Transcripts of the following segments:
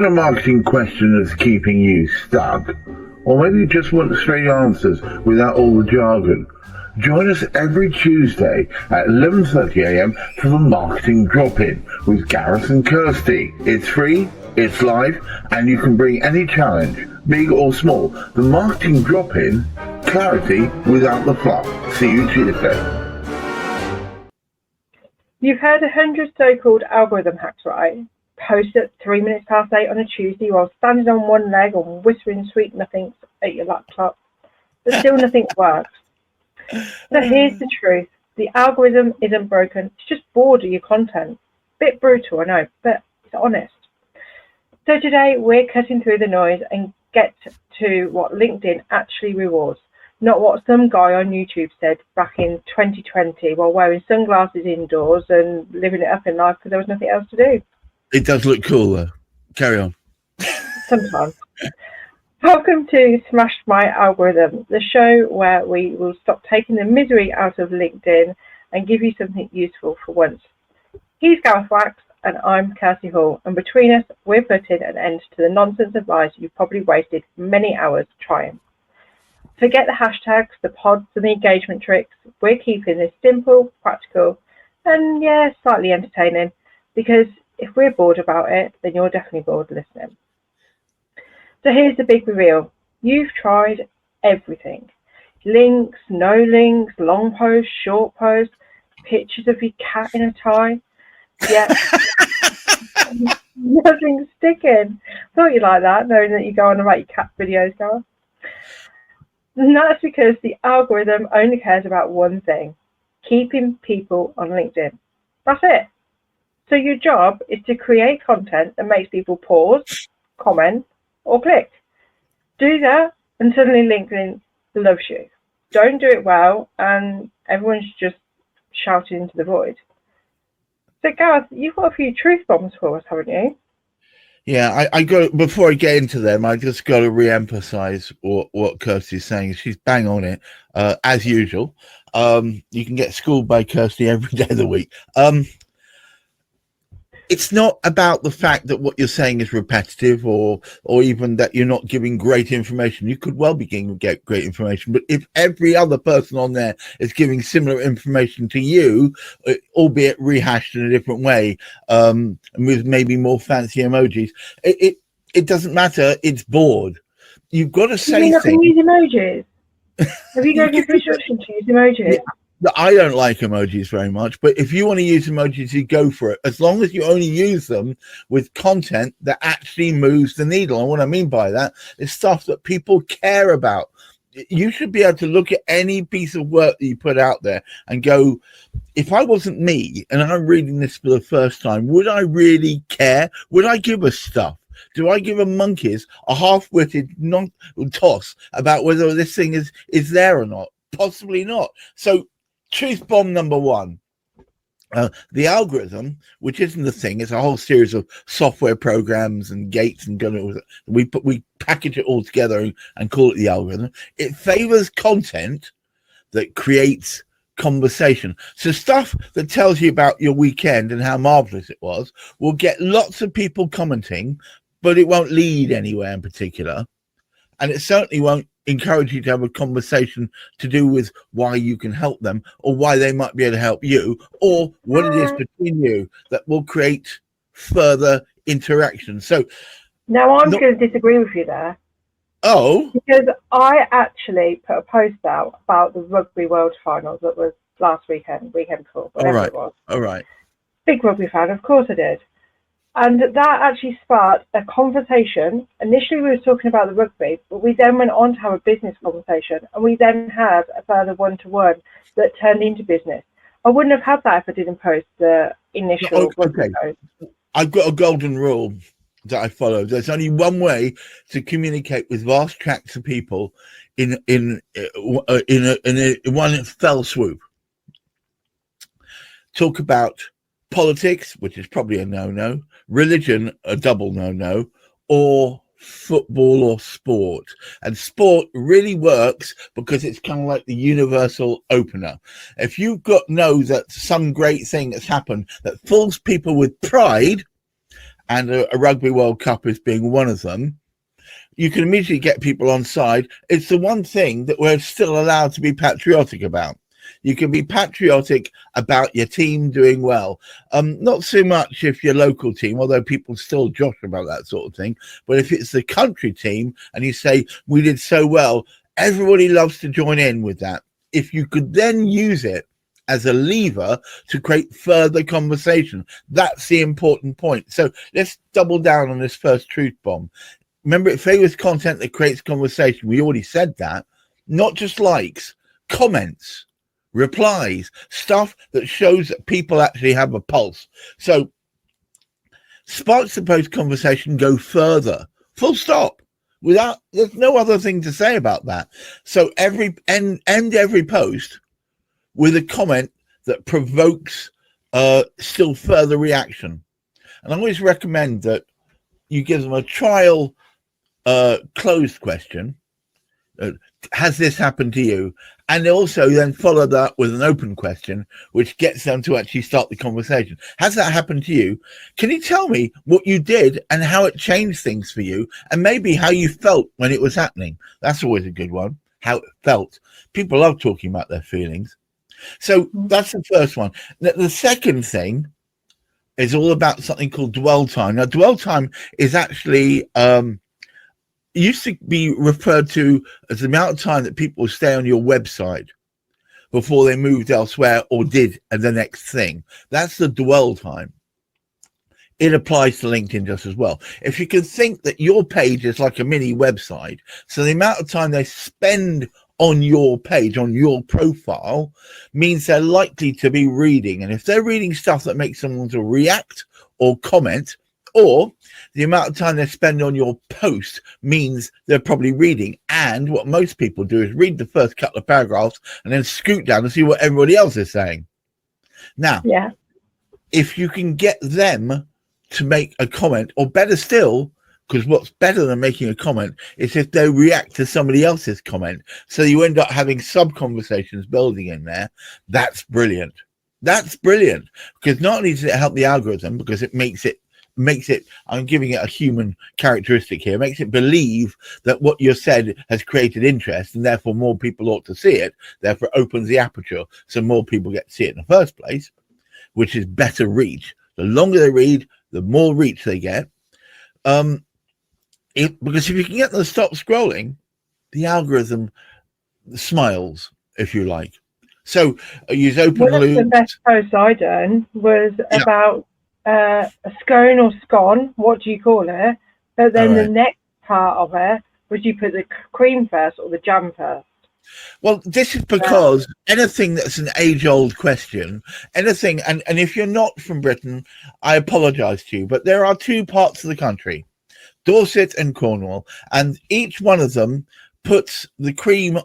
got a marketing question that's keeping you stuck? Or maybe you just want straight answers without all the jargon? Join us every Tuesday at 11:30am for the Marketing Drop-In with Gareth and Kirsty. It's free, it's live, and you can bring any challenge, big or small. The Marketing Drop-In, clarity without the fluff. See you Tuesday. You've heard 100 so-called algorithm hacks, right? Post at 3 minutes past 8 on a Tuesday while standing on one leg or whispering sweet nothings at your laptop. But still nothing works. So here's the truth. The algorithm isn't broken. It's just bored of your content. Bit brutal, I know, but it's honest. So today we're cutting through the noise and get to what LinkedIn actually rewards. Not what some guy on YouTube said back in 2020 while wearing sunglasses indoors and living it up in life because there was nothing else to do. It does look cool, though. Carry on. Sometimes. Welcome to Smash My Algorithm, the show where we will stop taking the misery out of LinkedIn and give you something useful for once. He's Gareth Wax and I'm Kirsty Hall, and between us, we're putting an end to the nonsense advice you've probably wasted many hours trying. Forget the hashtags, the pods, and the engagement tricks. We're keeping this simple, practical, and slightly entertaining, because if we're bored about it, then you're definitely bored listening. So here's the big reveal. You've tried everything. Links, no links, long posts, short posts, pictures of your cat in a tie. Yet nothing's sticking. Thought you'd like that, knowing that you go on and write your cat videos, Gareth. And that's because the algorithm only cares about one thing: keeping people on LinkedIn. That's it. So your job is to create content that makes people pause, comment, or click. Do that and suddenly LinkedIn loves you. Don't do it well and everyone's just shouting into the void. So Gareth, you've got a few truth bombs for us, haven't you? Yeah, I got, before I get into them, I just got to re-emphasize what Kirsty's saying. She's bang on it, as usual. You can get schooled by Kirsty every day of the week. It's not about the fact that what you're saying is repetitive or even that you're not giving great information. You could well be giving great information, but if every other person on there is giving similar information to you, albeit rehashed in a different way, and with maybe more fancy emojis, it doesn't matter. It's bored. You've got to say things. I can use emojis. Have you given instruction to use emojis? Yeah. I don't like emojis very much, but if you want to use emojis, you go for it. As long as you only use them with content that actually moves the needle. And what I mean by that is stuff that people care about. You should be able to look at any piece of work that you put out there and go, if I wasn't me and I'm reading this for the first time, would I really care? Would I give a stuff? Do I give a monkeys a half-witted toss about whether this thing is there or not? Possibly not. So truth bomb number one. The algorithm, which isn't the thing, it's a whole series of software programs and gates and we package it all together and call it the algorithm. It favors content that creates conversation. So stuff that tells you about your weekend and how marvelous it was will get lots of people commenting, but it won't lead anywhere in particular. And it certainly won't encourage you to have a conversation to do with why you can help them or why they might be able to help you or what it is between you that will create further interaction. So now I'm going to disagree with you there. Oh, because I actually put a post out about the Rugby World Finals that was last weekend before, whatever it was. All right. Big rugby fan, of course I did. And that actually sparked a conversation. Initially, we were talking about the rugby, but we then went on to have a business conversation, and we then had a further one-to-one that turned into business. I wouldn't have had that if I didn't post the initial rugby post. I've got a golden rule that I follow. There's only one way to communicate with vast tracts of people in one fell swoop. Talk about politics, which is probably a no-no, religion, a double no-no, or football or sport. And sport really works because it's kind of like the universal opener. If you've got know that some great thing that's happened that fills people with pride and a Rugby World Cup is being one of them, you can immediately get people on side. It's the one thing that we're still allowed to be patriotic about. You can be patriotic about your team doing well. Not so much if your local team, although people still josh about that sort of thing. But if it's the country team and you say, we did so well, everybody loves to join in with that. If you could then use it as a lever to create further conversation, that's the important point. So let's double down on this first truth bomb. Remember, it favors content that creates conversation. We already said that. Not just likes, comments, replies, stuff that shows that people actually have a pulse. So sparks the post conversation, go further. Full stop. There's no other thing to say about that. So end every post with a comment that provokes still further reaction. And I always recommend that you give them a trial closed question. Has this happened to you? And also then follow that with an open question, which gets them to actually start the conversation. Has that happened to you? Can you tell me what you did and how it changed things for you, and maybe how you felt when it was happening? That's always a good one. How it felt. People love talking about their feelings. So that's the first one. The second thing is all about something called dwell time. Now, dwell time is actually used to be referred to as the amount of time that people stay on your website before they moved elsewhere or did the next thing. That's the dwell time. It applies to LinkedIn just as well. If you can think that your page is like a mini website, so the amount of time they spend on your page, on your profile, means they're likely to be reading. And if they're reading stuff that makes them want to react or comment, or the amount of time they spend on your post means they're probably reading. And what most people do is read the first couple of paragraphs and then scoot down and see what everybody else is saying. Now, if you can get them to make a comment, or better still, because what's better than making a comment is if they react to somebody else's comment. So you end up having sub-conversations building in there. That's brilliant. That's brilliant. Because not only does it help the algorithm, because it makes it, I'm giving it a human characteristic here, makes it believe that what you said has created interest and therefore more people ought to see it, therefore it opens the aperture so more people get to see it in the first place, which is better reach. The longer they read, the more reach they get. Because if you can get them to stop scrolling, the algorithm smiles, if you like. So use open One of the best posts I done was about a scone or scone, what do you call it? But then the next part of it was you put the cream first or the jam first. Well, this is because anything that's an age-old question, anything, and if you're not from Britain, I apologise to you, but there are two parts of the country, Dorset and Cornwall, and each one of them puts the cream.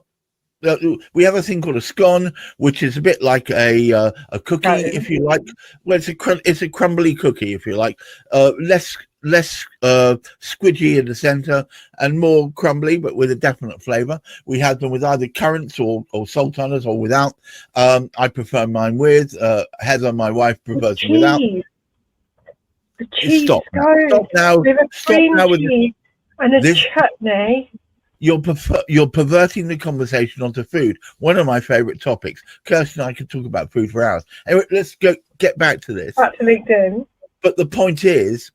We have a thing called a scone, which is a bit like a cookie, if you like. Well, it's a crumbly cookie, if you like. Less squidgy in the center and more crumbly, but with a definite flavor. We have them with either currants or sultanas or without. I prefer mine with. Heather, my wife, prefers them without. The cheese Stop now. With a cream cheese and a chutney. You're perverting the conversation onto food. One of my favorite topics. Kirsten and I could talk about food for hours. Anyway, let's get back to this. Back to LinkedIn. But the point is,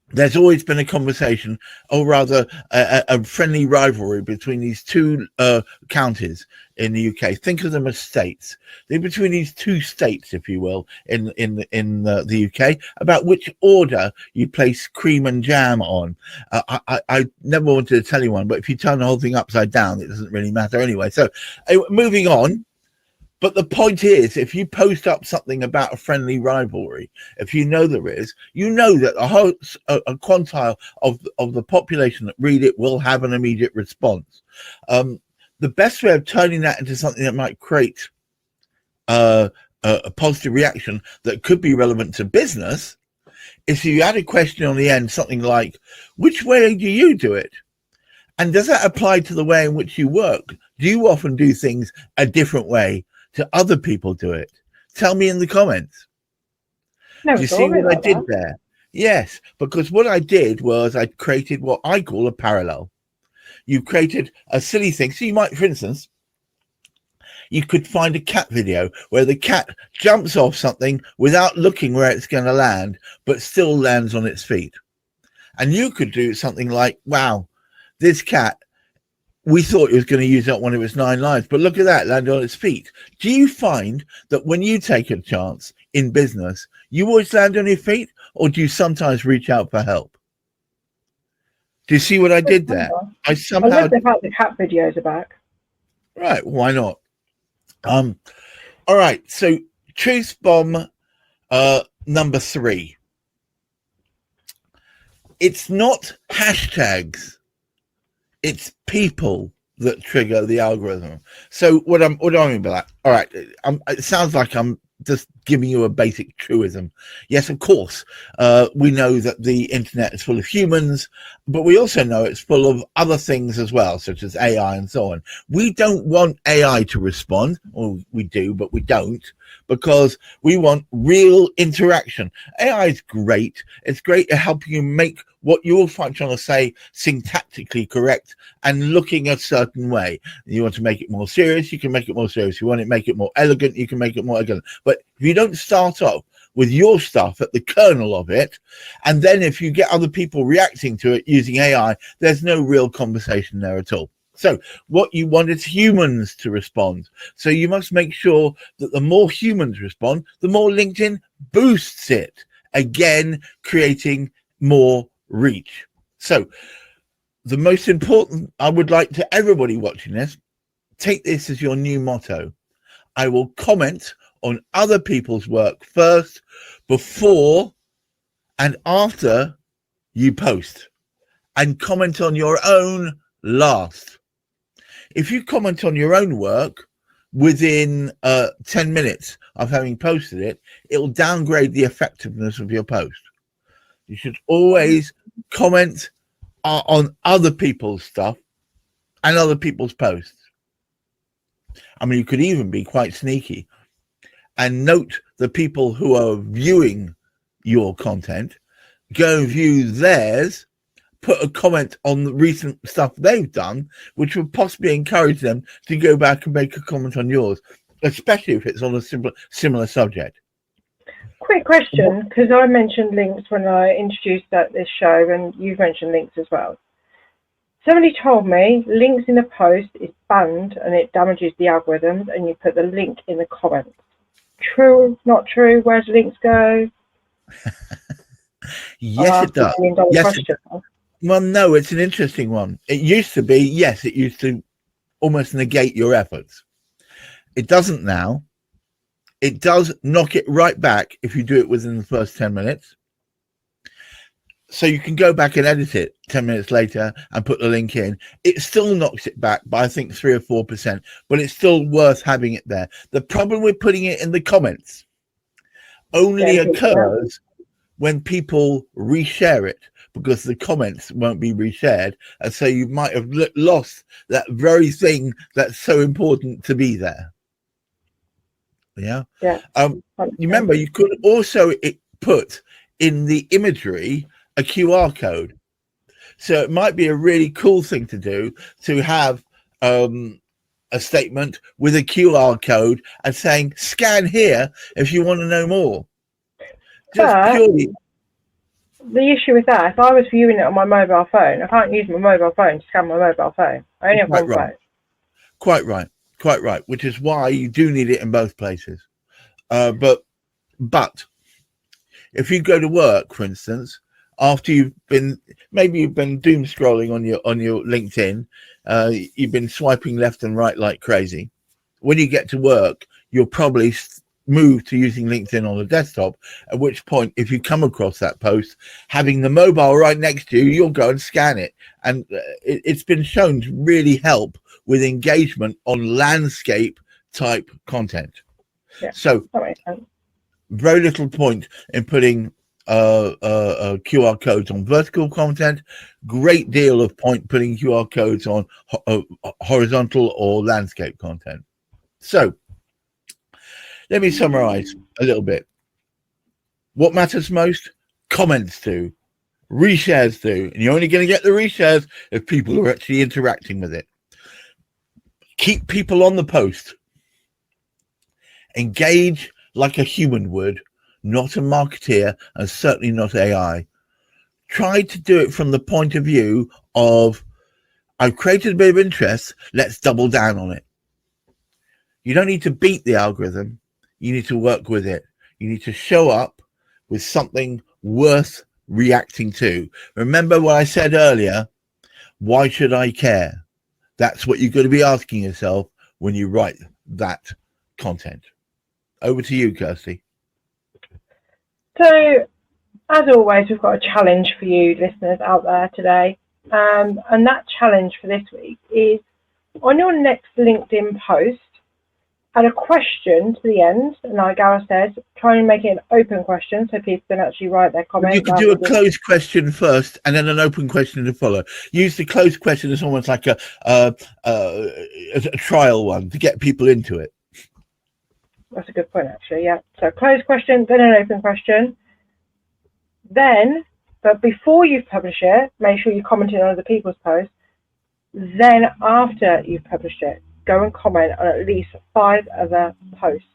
there's always been a conversation, or rather a friendly rivalry between these two counties in the UK. Think of them as states. They're between these two states, if you will, in the UK, about which order you place cream and jam on. I never wanted to tell you one, but if you turn the whole thing upside down, it doesn't really matter anyway. So moving on. But the point is, if you post up something about a friendly rivalry, if you know there is, you know that a quantile of the population that read it will have an immediate response. The best way of turning that into something that might create a positive reaction that could be relevant to business is if you add a question on the end, something like, which way do you do it? And does that apply to the way in which you work? Do you often do things a different way to other people do it? Tell me in the comments. No, you see what I did there? Yes, because what I did was I created what I call a parallel. You created a silly thing. So you might, for instance, you could find a cat video where the cat jumps off something without looking where it's going to land, but still lands on its feet. And you could do something like, wow, this cat, we thought it was going to use up one of its 9 lives, but look at that, land on its feet. Do you find that when you take a chance in business, you always land on your feet, or do you sometimes reach out for help? Do you see what I did there? I I somehow... love the fact the cat videos are back. Right, why not? All right, so truth bomb number 3. It's not hashtags, it's people that trigger the algorithm. So what do I mean by that? All right, it sounds like I'm just giving you a basic truism. Yes, of course, we know that the internet is full of humans, but we also know it's full of other things as well, such as AI and so on. We don't want AI to respond, or we do, but we don't, because we want real interaction. AI is great. It's great at helping you make what you're trying to say syntactically correct and looking a certain way. You want to make it more serious, you can make it more serious. You want to make it more elegant, you can make it more elegant. But if you don't start off with your stuff at the kernel of it, and then if you get other people reacting to it using AI, there's no real conversation there at all. So what you want is humans to respond. So you must make sure that the more humans respond, the more LinkedIn boosts it, again creating more reach. So the most important, I would like to everybody watching this, take this as your new motto. I will comment on other people's work first, before and after you post, and comment on your own last. If you comment on your own work within 10 minutes of having posted it, it will downgrade the effectiveness of your post. You should always comment on other people's stuff and other people's posts. I mean, you could even be quite sneaky and note the people who are viewing your content, go and view theirs, put a comment on the recent stuff they've done, which would possibly encourage them to go back and make a comment on yours, especially if it's on a similar subject. Quick question, because I mentioned links when I introduced this show, and you've mentioned links as well. Somebody told me links in a post is banned and it damages the algorithms, and you put the link in the comments. True, not true? Where do links go? Yes, it does. Yes, it does. Well, no, it's an interesting one. It used to be, yes, it used to almost negate your efforts. It doesn't now. It does knock it right back if you do it within the first 10 minutes. So you can go back and edit it 10 minutes later and put the link in. It still knocks it back by, I think, 3 or 4%, but it's still worth having it there. The problem with putting it in the comments only occurs when people reshare it, because the comments won't be reshared. And so you might have lost that very thing that's so important to be there. Yeah. You remember, you could also put in the imagery a QR code. So it might be a really cool thing to do, to have a statement with a QR code and saying, scan here if you want to know more. Just purely. The issue with that, if I was viewing it on my mobile phone, I can't use my mobile phone to scan my mobile phone. I only have one phone. Quite right. Which is why you do need it in both places. But if you go to work, for instance, after you've been doom scrolling on your LinkedIn, you've been swiping left and right like crazy. When you get to work, you'll probably move to using LinkedIn on the desktop, at which point, if you come across that post, having the mobile right next to you, you'll go and scan it. And it's been shown to really help with engagement on landscape type content. Yeah, so very little point in putting QR codes on vertical content. Great deal of point putting QR codes on horizontal or landscape content. So let me summarize a little bit. What matters most? comments do, reshares do, and you're only going to get the reshares if people are actually interacting with it. Keep people on the post. Engage like a human would, not a marketeer, and certainly not AI. Try to do it from the point of view of, I've created a bit of interest, let's double down on it. You don't need to beat the algorithm. You need to work with it. You need to show up with something worth reacting to. Remember what I said earlier, why should I care? That's what you're going to be asking yourself when you write that content. Over to you, Kirsty. So, as always, we've got a challenge for you listeners out there today. And that challenge for this week is, on your next LinkedIn post, add a question to the end. And like Gareth says, try and make it an open question so people can actually write their comments. You could do a closed question first and then an open question to follow. Use the closed question as almost like a trial one to get people into it. That's a good point, actually, yeah. So closed question, then an open question. Then, but before you publish it, make sure you're commenting on other people's posts. Then after you've published it, go and comment on at least 5 other posts,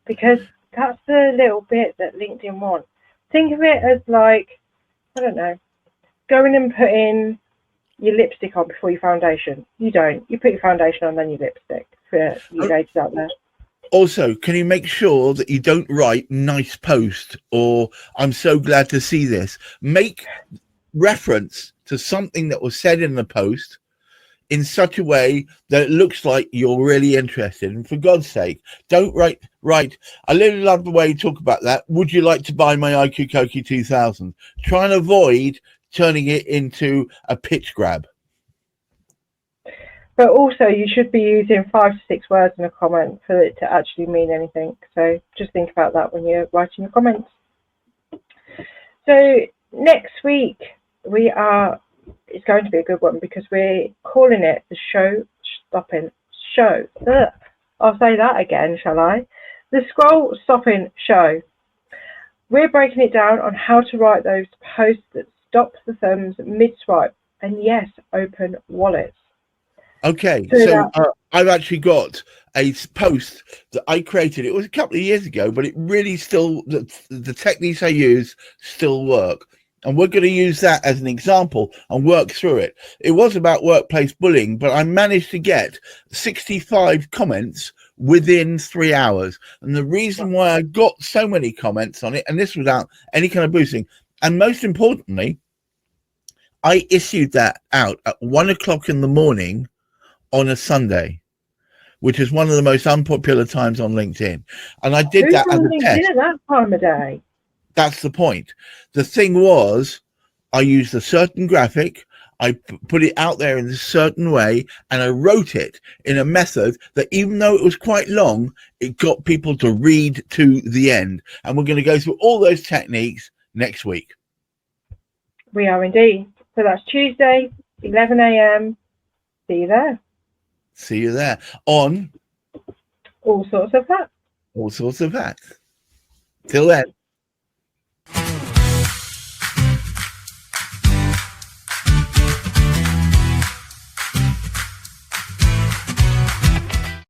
because that's the little bit that LinkedIn wants. Think of it as like, I don't know, going and putting your lipstick on before your foundation. You don't. You put your foundation on, then your lipstick, for you ladies out there. Also, can you make sure that you don't write nice post or I'm so glad to see this? Make reference to something that was said in the post in such a way that it looks like you're really interested. And for God's sake, don't write. I really love the way you talk about that. Would you like to buy my IQ Koki 2000? Try and avoid turning it into a pitch grab. But also, you should be using 5 to 6 words in a comment for it to actually mean anything. So just think about that when you're writing your comments. So next week, it's going to be a good one because we're calling it the Scroll-Stopping Show. Ugh. I'll say that again, shall I? The Scroll-Stopping Show. We're breaking it down on how to write those posts that stop the thumbs mid-swipe and, yes, open wallets. Okay, so I've actually got a post that I created. It was a couple of years ago, but it really still, the techniques I use still work. And we're going to use that as an example and work through it. It was about workplace bullying, but I managed to get 65 comments within 3 hours. And the reason why I got so many comments on it, and this without any kind of boosting, and most importantly, I issued that out at 1 o'clock in the morning on a Sunday, which is one of the most unpopular times on LinkedIn. And I did that as a test. At that time of day? That's the point. The thing was, I used a certain graphic, I put it out there in a certain way, and I wrote it in a method that even though it was quite long, it got people to read to the end. And we're going to go through all those techniques next week. We are indeed. So that's Tuesday, 11 a.m. See you there. See you there on All Sorts of Facts. All Sorts of Facts. Till then.